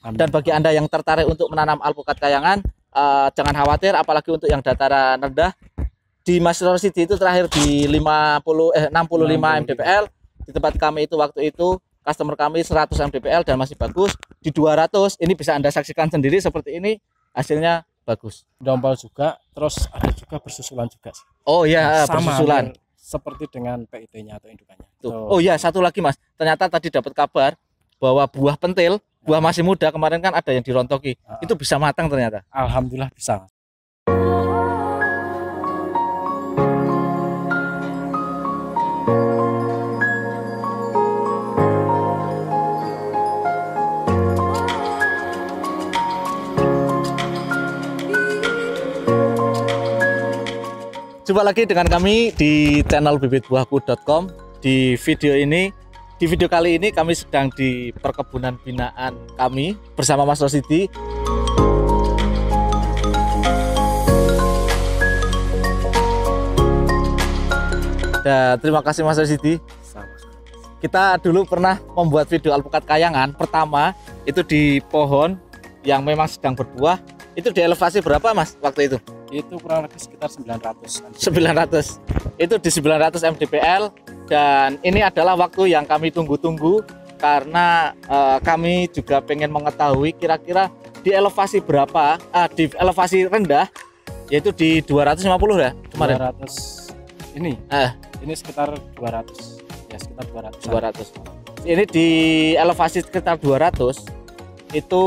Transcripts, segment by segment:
Dan bagi Anda yang tertarik untuk menanam alpukat kayangan, jangan khawatir, apalagi untuk yang dataran rendah. Di Master City itu terakhir di 65 mdpl. Di tempat kami itu waktu itu customer kami 100 mdpl dan masih bagus. Di 200 ini bisa Anda saksikan sendiri seperti ini, hasilnya bagus. Dompel juga, terus ada juga bersusulan juga sih. Oh iya, Sama bersusulan seperti dengan PIT-nya atau indukannya. Oh iya, satu lagi Mas, ternyata tadi dapat kabar bahwa buah pentil, buah masih muda, kemarin kan ada yang dirontoki, itu bisa matang ternyata. Alhamdulillah bisa. Jumpa lagi dengan kami di channel bibitbuahku.com. Di video kali ini kami sedang di perkebunan binaan kami bersama Mas Rosidi. Dan terima kasih Mas Rosidi. Kita dulu pernah membuat video alpukat kayangan pertama itu di pohon yang memang sedang berbuah. Itu di elevasi berapa Mas waktu itu? Itu kurang lebih sekitar 900. Itu di 900 mdpl, dan ini adalah waktu yang kami tunggu-tunggu karena kami juga pengen mengetahui kira-kira di elevasi berapa, di elevasi rendah yaitu di 250 ya kemarin. 200 ini ini sekitar 200 ya, sekitar 200. Ini di elevasi sekitar 200 itu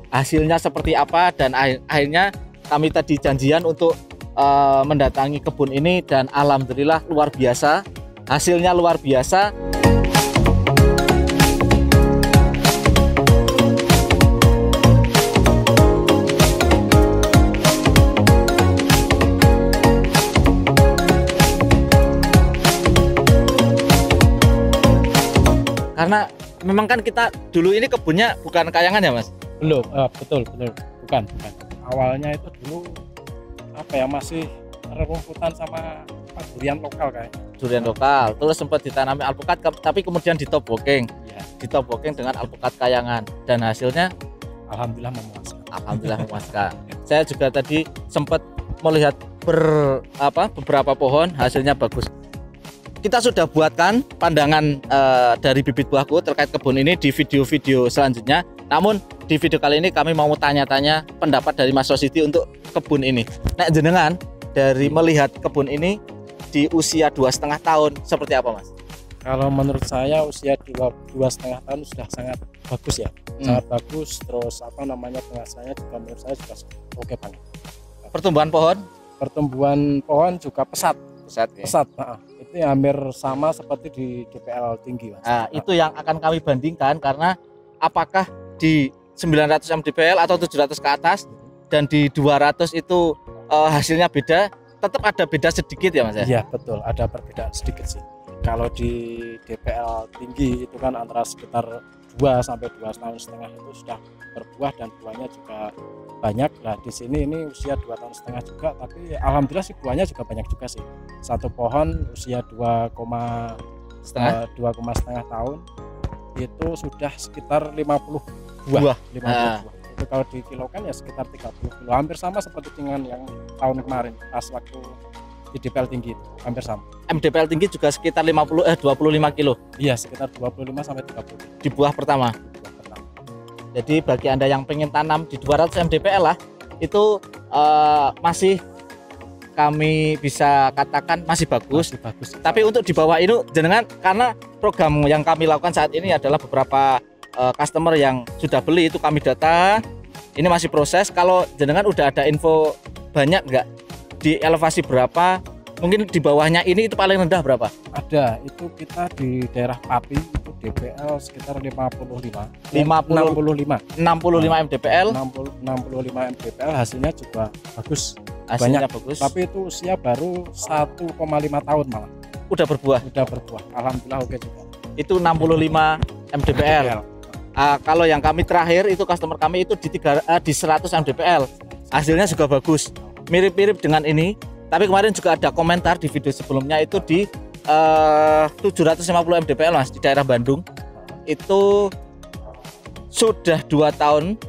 hasilnya seperti apa, dan akhirnya kami tadi janjian untuk mendatangi kebun ini, dan alhamdulillah luar biasa, hasilnya luar biasa. Karena memang kan kita dulu ini kebunnya bukan kayangan ya Mas? Belum, betul bukan. Awalnya itu dulu apa ya, masih rerumputan sama durian lokal kayaknya. Durian lokal, terus sempat ditanami alpukat, tapi kemudian ditopoking dengan alpukat kayangan, dan hasilnya alhamdulillah memuaskan. Saya juga tadi sempat melihat beberapa pohon, hasilnya bagus. Kita sudah buatkan pandangan dari Bibit Buahku terkait kebun ini di video-video selanjutnya. Namun di video kali ini kami mau tanya-tanya pendapat dari Mas Rosidi untuk kebun ini. Nah, jenengan dari melihat kebun ini di usia 2,5 tahun seperti apa Mas? Kalau menurut saya usia 2,5 tahun sudah sangat bagus ya, sangat bagus. Terus penghasilannya juga menurut saya juga oke banget. Pertumbuhan pohon juga pesat. Itu hampir sama seperti di DPL tinggi Mas. Nah, itu yang akan kami bandingkan, karena apakah di 900 mdpl atau 700 ke atas dan di 200 itu hasilnya beda, tetap ada beda sedikit ya Mas ya? Iya betul, ada perbedaan sedikit sih. Kalau di DPL tinggi itu kan antara sekitar 2 sampai 2,5 tahun itu sudah berbuah dan buahnya juga banyak. Nah di sini ini usia 2,5 tahun juga, tapi alhamdulillah sih buahnya juga banyak juga sih. Satu pohon usia 2,5 tahun itu sudah sekitar 50 buah. 50 buah. Itu kalau dikilokan ya sekitar 30 kilo, hampir sama seperti dengan yang tahun kemarin pas waktu di DPL tinggi itu, hampir sama. MDPL tinggi juga sekitar 25 kilo. Iya, sekitar 25 sampai 30 di buah pertama. Jadi bagi Anda yang pengen tanam di 200 mdpl lah, itu masih kami bisa katakan masih bagus. Tapi untuk di bawah itu jenengan, karena program yang kami lakukan saat ini adalah beberapa customer yang sudah beli itu kami data, ini masih proses. Kalau jenengan udah ada info banyak nggak di elevasi berapa, mungkin di bawahnya ini itu paling rendah berapa? Ada, itu kita di daerah Pati itu DPL sekitar 65 mdpl. 65 mdpl hasilnya juga bagus. Hasilnya banyak, bagus. Tapi itu usia baru 1,5 tahun malah. Udah berbuah. Alhamdulillah oke juga. Itu 65 mdpl. Kalau yang kami terakhir itu customer kami itu di 100 mdpl. Hasilnya juga bagus. Mirip-mirip dengan ini. Tapi kemarin juga ada komentar di video sebelumnya itu di 750 mdpl Mas, di daerah Bandung. Itu sudah 2 tahun,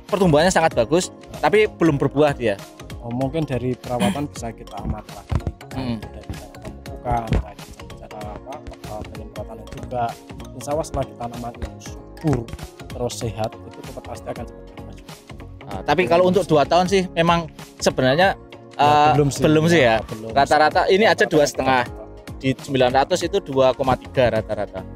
pertumbuhannya sangat bagus, tapi belum berbuah dia. Mungkin dari perawatan bisa kita amati lagi. Dari cara pemupukan, cara penyemprotan juga. Insya Allah setelah tanaman itu subur terus sehat, itu tetap pasti akan cepat berbuah. Tapi kalau untuk 2 tahun sih memang sebenarnya belum sih ya. Rata-rata ini aja 2,5. Di 900 itu 2,3 rata-rata.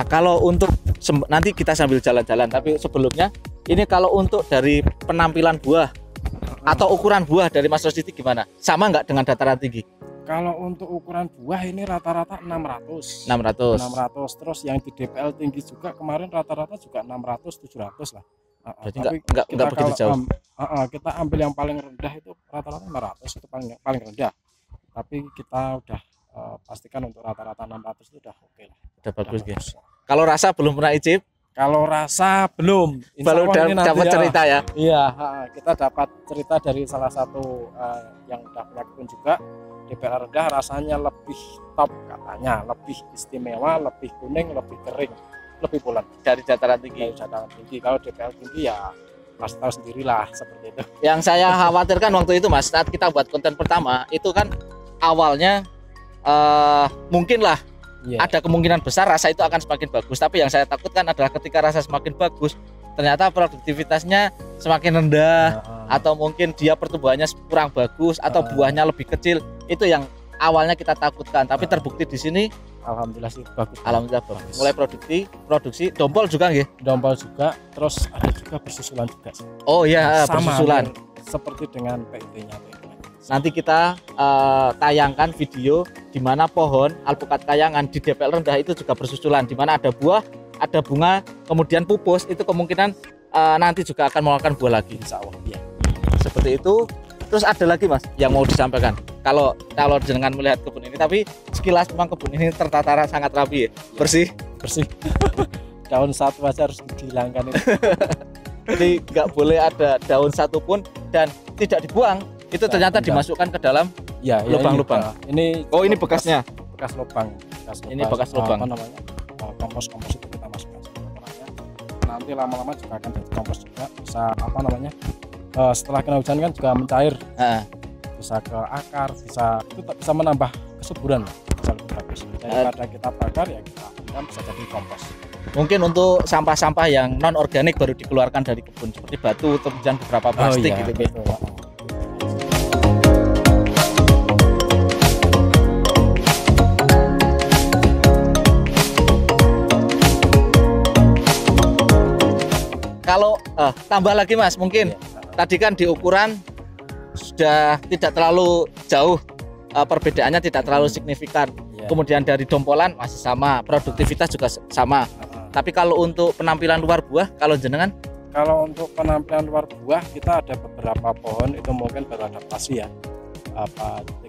Kalau untuk nanti kita sambil jalan-jalan, tapi sebelumnya ini kalau untuk dari penampilan buah atau ukuran buah dari Mas Rosidi gimana? Sama nggak dengan dataran tinggi? Kalau untuk ukuran buah ini rata-rata 600. 600. Terus yang di DPL tinggi juga kemarin rata-rata juga 600 700 lah. Berarti enggak begitu jauh. Kita ambil yang paling rendah itu rata-rata 500, itu paling rendah. Tapi kita udah pastikan untuk rata-rata 600 itu udah oke lah. Udah bagus ya. Kalau rasa belum pernah icip? Kalau rasa belum. Baru dapat cerita ya. Iya, kita dapat cerita dari salah satu yang udah punya kebun juga. DPL rendah rasanya lebih top katanya, lebih istimewa, lebih kuning, lebih kering, lebih bulat dari dataran tinggi. Kalau DPL tinggi ya Mas tahu sendirilah seperti itu. Yang saya khawatirkan waktu itu Mas, saat kita buat konten pertama itu kan awalnya mungkin lah ada kemungkinan besar rasa itu akan semakin bagus, tapi yang saya takutkan adalah ketika rasa semakin bagus ternyata produktivitasnya semakin rendah, atau mungkin dia pertumbuhannya kurang bagus, atau buahnya lebih kecil. Itu yang awalnya kita takutkan, tapi terbukti di sini alhamdulillah sih bagus. Alhamdulillah bagus. Mulai produksi dompol juga nggih. Dompol juga, terus ada juga bersusulan juga. Oh iya, sama bersusulan. Seperti dengan PIT-nya. Nanti kita tayangkan video di mana pohon alpukat kayangan di DPL rendah itu juga bersusulan, di mana ada buah, ada bunga, kemudian pupus, itu kemungkinan nanti juga akan mengeluarkan buah lagi. Insya Allah ya. Seperti itu. Terus ada lagi Mas yang mau disampaikan kalau jenengan melihat kebun ini, tapi sekilas memang kebun ini tertata sangat rapi ya, bersih. Daun satu aja harus dihilangkan itu. Jadi nggak boleh ada daun satupun dan tidak dibuang. Itu ternyata dimasukkan ke dalam lubang-lubang. Ini bekasnya. Bekas lubang. Ini bekas lubang. Apa namanya? Kompos itu kita masukkan. Nanti lama-lama juga akan jadi kompos juga. Bisa apa namanya? Setelah kena hujan kan juga mencair. Bisa ke akar, bisa menambah kesuburan. Bisa lebih bagus. Daripada kita bakar ya kita bisa jadi kompos. Mungkin untuk sampah-sampah yang non organik baru dikeluarkan dari kebun seperti batu, kemudian beberapa plastik gitu. Betul. Kalau tambah lagi Mas, mungkin tadi kan di ukuran sudah tidak terlalu jauh, perbedaannya tidak terlalu signifikan. Kemudian dari dompolan masih sama, produktivitas juga sama. Tapi kalau untuk penampilan luar buah, kalau jenengan? Kalau untuk penampilan luar buah kita ada beberapa pohon itu mungkin baru adaptasi ya.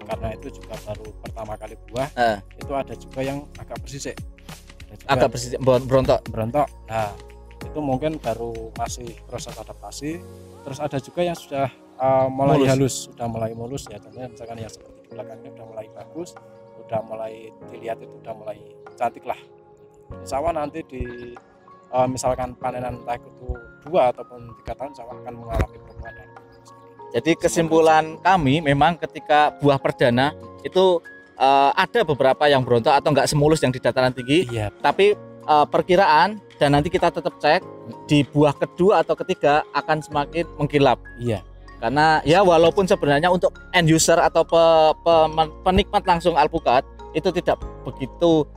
Karena itu juga baru pertama kali buah. Itu ada juga yang agak bersisik. Agak bersisik, berontok. Nah, itu mungkin baru masih proses adaptasi. Terus ada juga yang sudah mulai halus, sudah mulai mulus ya. Contohnya misalkan ya seperti di belakangnya sudah mulai bagus, udah mulai dilihat itu udah mulai cantik lah. Insya Allah nanti di misalkan panenan entah itu 2 ataupun 3 tahun insya Allah akan mengalami perubahan. Jadi kesimpulan kami memang ketika buah perdana itu ada beberapa yang berontok atau enggak semulus yang di dataran tinggi, tapi perkiraan dan nanti kita tetap cek di buah kedua atau ketiga akan semakin mengkilap. Karena ya walaupun sebenarnya untuk end user atau penikmat langsung alpukat itu tidak begitu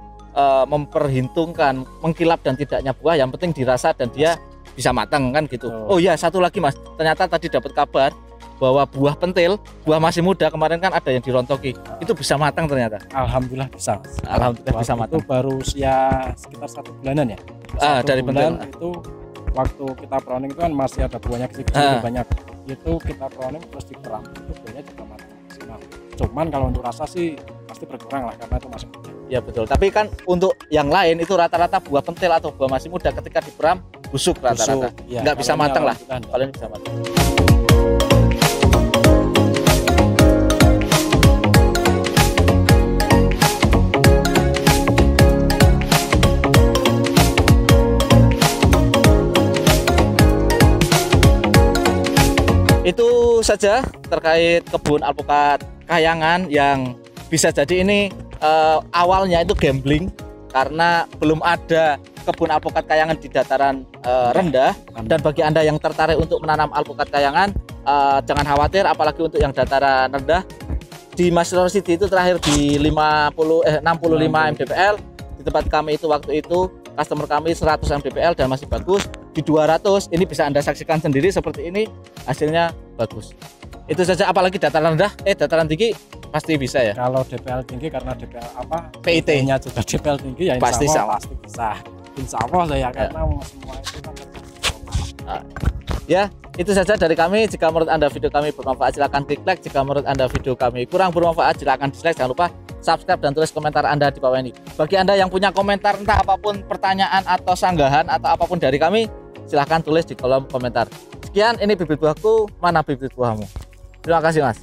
memperhitungkan mengkilap dan tidaknya buah, yang penting dirasa dan dia bisa matang kan gitu. Oh iya, satu lagi Mas, ternyata tadi dapat kabar bahwa buah pentil, buah masih muda kemarin kan ada yang dirontoki, itu bisa matang ternyata. Alhamdulillah bisa. Alhamdulillah bisa matang. Itu baru usia sekitar 1 bulanan ya. Dari pentil itu waktu kita pruning itu kan masih ada buahnya kecil-kecil banyak. Itu kita pruning terus diperam, itu buahnya juga matang maksimal. Cuman kalau untuk rasa sih pasti berkurang lah karena itu masih muda. Ya betul, tapi kan untuk yang lain itu rata-rata buah pentil atau buah masih muda ketika diperam busuk rata-rata, nggak bisa matang lah, paling bisa matang. saja terkait kebun alpukat kayangan yang bisa jadi ini awalnya itu gambling karena belum ada kebun alpukat kayangan di dataran rendah. Dan bagi Anda yang tertarik untuk menanam alpukat kayangan, jangan khawatir, apalagi untuk yang dataran rendah. Di Mas River City itu terakhir di 65 mdpl. Di tempat kami itu waktu itu customer kami 100 mdpl dan masih bagus. Di 200 ini bisa Anda saksikan sendiri seperti ini, hasilnya bagus. Itu saja, apalagi dataran rendah, dataran tinggi pasti bisa ya. Kalau DPL tinggi karena DPL PIT-nya juga DPL tinggi ya pasti sama. Pasti bisa. Insya Allah lah ya, karena semua itu kan ya. Itu saja dari kami. Jika menurut Anda video kami bermanfaat, silakan klik like. Jika menurut Anda video kami kurang bermanfaat, silakan dislike. Jangan lupa subscribe dan tulis komentar Anda di bawah ini. Bagi Anda yang punya komentar, entah apapun pertanyaan atau sanggahan atau apapun dari kami, silahkan tulis di kolom komentar. Sekian, ini bibit buahku, mana bibit buahmu? Terima kasih Mas.